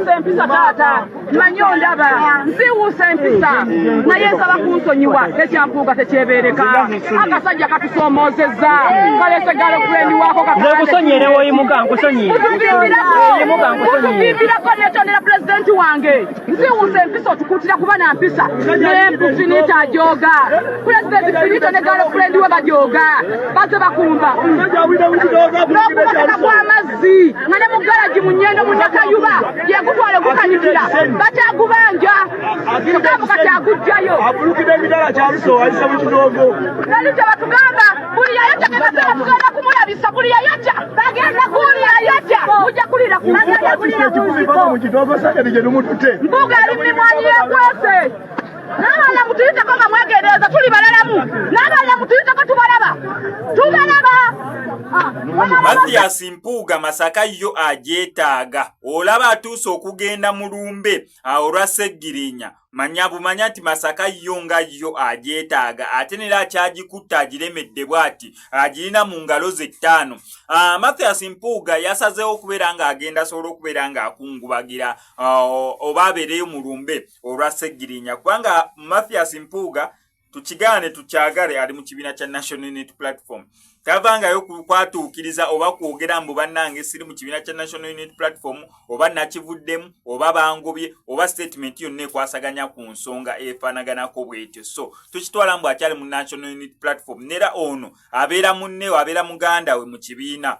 nziwuse mpisa tata manyo ndaba nziwuse mpisa naye nsaba kunsonyiwa ekyampuuga tekyebeereka akasajja katusoomoozezza kalese girlfriend wako nkusonyirewo yimuka nkusonyiire otuvimbirako netondera pulezidenti wange nziwuse mpisa otukuutira kuba na mpisa naye mpufinita ajooga pulezidenti finito ne girlfriend we bajooga baze bakumba n'okubakaka kw'amazzi nga ne mu garaji mu nnyendo mu Nakayuba yegutwale gukanyikira bakyagubanja mukamu kati agujjayo abulukira emidala kyaluso alisa mu kidogo nali tebatugamba buli yayota gebasaba tugenda kumulabisa buli yayota bagenda kuliyayota mujja kulira mu kidogo sagadi gye numutute mbuga ali mimwanyi yekwese n'abaana mutuyiteko nga mwegendereza tuli balalamu n'abaana mutuyiteko tubalaba Mathias Mpuuga Masaka yo ajeetaaga olaba atuuse okugenda mu lumbe olwa Sseggirinya manya bumanya nti Masaka yo nga yo ajeetaaga ate nera akyagikutta agiremedde bw'ati agirina mu ngalo ze ttaano. Mathias Mpuuga yasazeewo okubeera nga agenda asobola okubeera nga akungubagira oba abeereyo mu lumbe olwa Sseggirinya kubanga Mathias Mpuuga tukigaane tukyagale ali mu kibiina kya National Unity Platform tavangayo kwatuukiriza oba kwogera mbu bannange siri mu kibiina kya National Unity Platform oba nakivuddemu oba bangobye oba statement yonna ekwasaganya ku nsonga efaanaganako bwetyo. So tukitwala mbu akyali mu National Unity Platform nera ono abeera munneewo abeera muganda we mu kibiina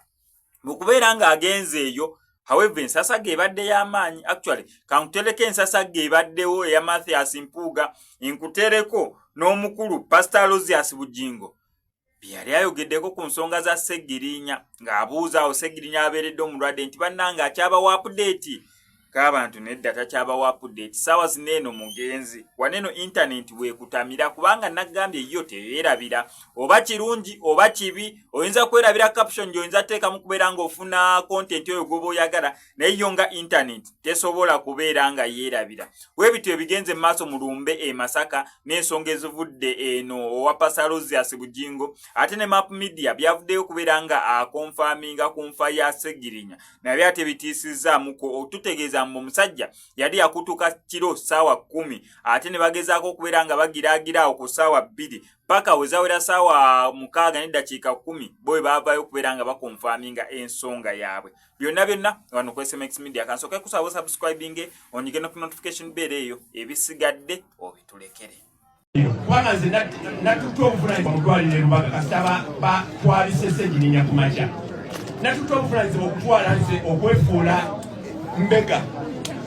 mu kubeera nga agenze eyo. However, ensasa gebadde y'amaanyi actually kankutereko ensasa gebaddewo eya Mathias Mpuuga nkutereko n'omukulu Pastor Rosias Bujingo byali ayogeddeko ku nsonga za Sseggirinya ng'abuuzaawo Sseggirinya abeeredde omulwadde nti bannange akyabawa update k'abantu nedda takyabawa update ssaawa zino eno mugenzi waneno internet weekutamira kubanga nagambye yo teyeerabira oba kirungi oba kibi oyinza kwerabira caption gy'oyinza teekamu kubeera ng'ofuna content oyo goba oyagala naye yo nga internet tesobola kubeera nga yeerabira. Weebityo ebigenze mu maaso mu lumbe e Masaka n'ensonga ezivudde eno owa Pastor Rosias Bujingo ate ne Map Media byavuddeyo kubeera nga akonfaminga ku nfa ya Sseggirinya nabyo ate bitiisizaamuko otutegeeza mbu omusajja yali yakutuka kiro ssaawa 10 ate ne bagezaako okubeera nga bagiraagiraawo ku ssaawa 2 paka wezawera ssaawa 6 n'eddakiika 10 bo bwe baavaayo okubeera nga bakonfaminga ensonga yaabwe. Byonna byonna wano ku SMX Media kansooke kusaba subscribing onyige no notification bell eyo ebisigadde obitulekere. Kubanga nze natuta obuvunaanyizibwa mu ddwaliro Lubaga kasita batwalise Sseggirinya ku makya natuta obuvunaanyizibwa okutwala nze okwefuula mbega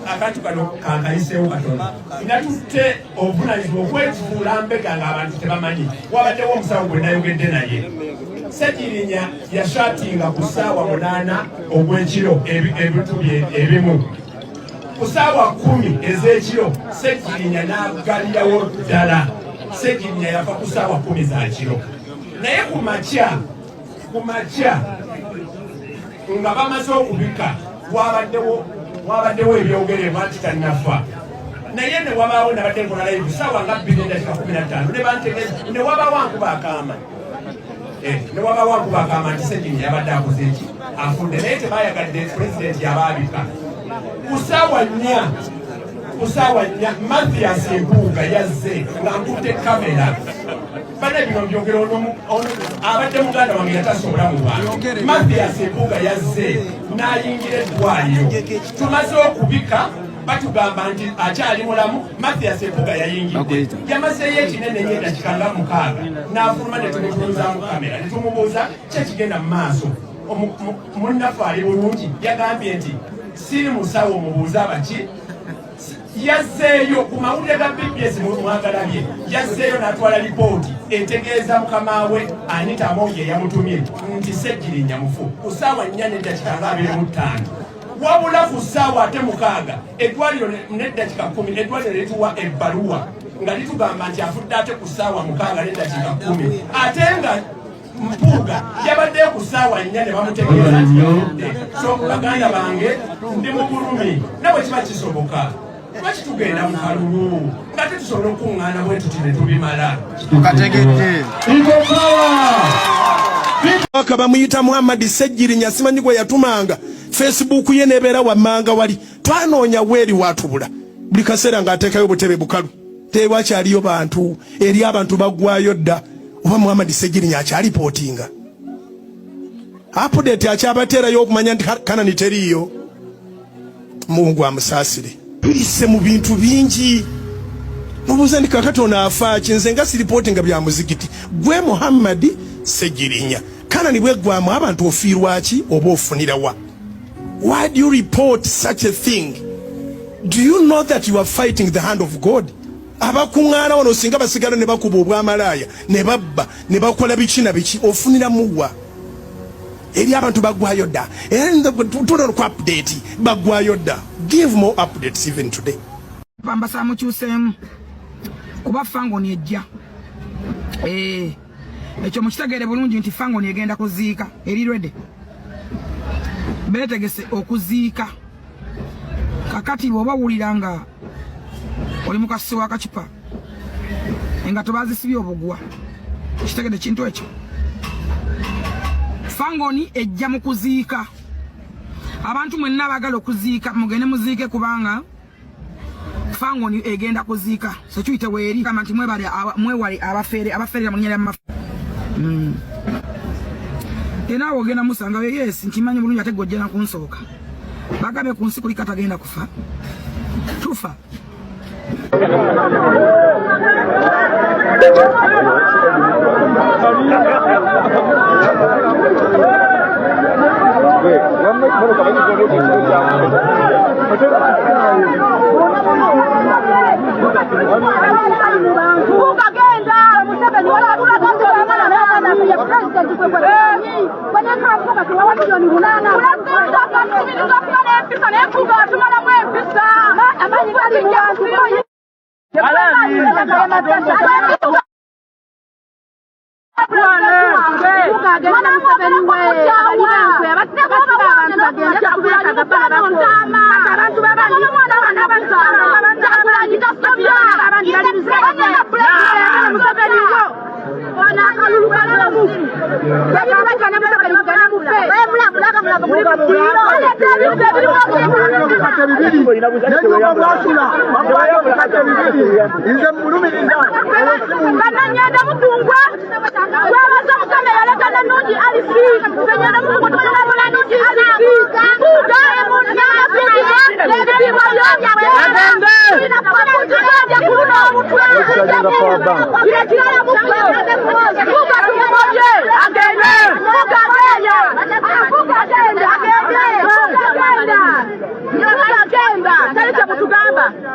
akantu kano kankayiseewo katono natutte obuvunaanyizibwa okwefuula mbega ng'abantu tebamanyi wabaddewo omusawo gwe nayogedde naye Sseggirinya yashatinga ku ssaawa 8 ogw'ekiro ebitu ebimu ku ssaawa 10 ez'ekiro Sseggirinya n'agalirawo ddala Sseggirinya yafa ku ssaawa 10 za kiro naye ku makya nga bamaze okubika wabaddewo ebyogerebwa nti tannafa naye ne wabaawo nabadde nkola live ssaawa nga 2:15 ne bantegeeza ne wabaawo ankuba akaama nti Sseggirinya yabadde akoze eki afudde naye tebayagadde pulezidenti yabaabika ku ssaawa 4 Mathias Mpuuga yazze nga nkutte kamera bana bino byogera abadde muganda wange yatasobola mu bantu Mathias Mpuuga yazze n'ayingira eddwaliro tumaze okubika batugamba nti akyali mulamu Mathias Mpuuga yayingidde yamazeeyo ekinene n'eddakiika nga 6 n'afuluma ne tumutuuza mu kamera ne tumubuuza kyekigenda mu maaso munnaffe ali bulungi yagambye nti siri musawo mubuuza abaki yazzeeyo ku mawulire ga BBS mwagalabye yazzeeyo n'atwala lipooti etegeeza mukama we Anita Amongi yamutumye nti Sseggirinya mufu ku ssaawa 4 n'eddakiika 25 wabula ku ssaawa ate 6 eddwaliro n'eddakiika 10 eddwaliro lituwa ebbaluwa nga litugamba nti afudde ate ku ssaawa 6 n'eddakiika 10 ate nga Mpuuga yabaddeyo ku ssaawa 4 ne bamutegeeza nti yafudde. So baganda bange ndi mu bulumi nawe kiba kisoboka lwaki tugenda mu kalulu nga tetusobola okuŋŋaana bwe tuti ne tubimala tukategedde bamuyita Muhammad Sseggirinya simanyi gwe yatumanga Facebook ye nebera wamanga wali twanoonya weri watubula buli kaseera ng'ateekayo obutebe bukalu tebwakyaliyo bantu eri abantu baggwayo dda oba Muhammad Ssegirinya akyalipotinga update akyabateerayo okumanya nti Kanani teriiyo. Mungu amusaasire tuyise mu bintu bingi mubuuza ndi kakatona afa kinze nga siripotinga bya muzikiti gwe Muhammad Ssegirinya Kanani bwe gwamu abantu ofiirwa ki oba ofunira wa? Why do you report such a thing? Do you know that you are fighting the hand of God? Abakuŋŋaana wano singa basigala ne bakuba obwamalaaya ne babba ne bakola biki na biki ofunira muwa? Eri abantu baggwayo dda era tulina ku update baggwayo dda. Give more updates even today. Bambasa mukyuseemu kuba Fangoni ejja ekyo mukitegeere bulungi nti Fangoni egenda kuziika erirwedde beetegese okuziika kakati bw'oba wulira nga oli mu kasisi w'akacupa engato baazisibye obugwa kitegedde kintu ekyo. Fangoni ejja mu kuziika abantu mwenna abagala okuziika mugende muziike kubanga Fangoni egenda kuziika so tuyite weeri kama nti mwewale abafeerera mu nnyera mafu era ogenda musanga yes nkimanyi bulungi ate gojja na kunsooka bagabe ku nsi kuliko atagenda kufa tufa.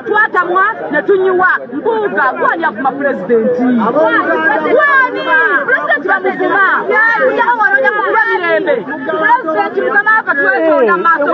Twatamwa ne tunyiwa mbuga gwani akuma presidenti gwani presidenti bamuvuma kujaho wanonya kukulwa mirembe presidenti mukama akatwetonda maaso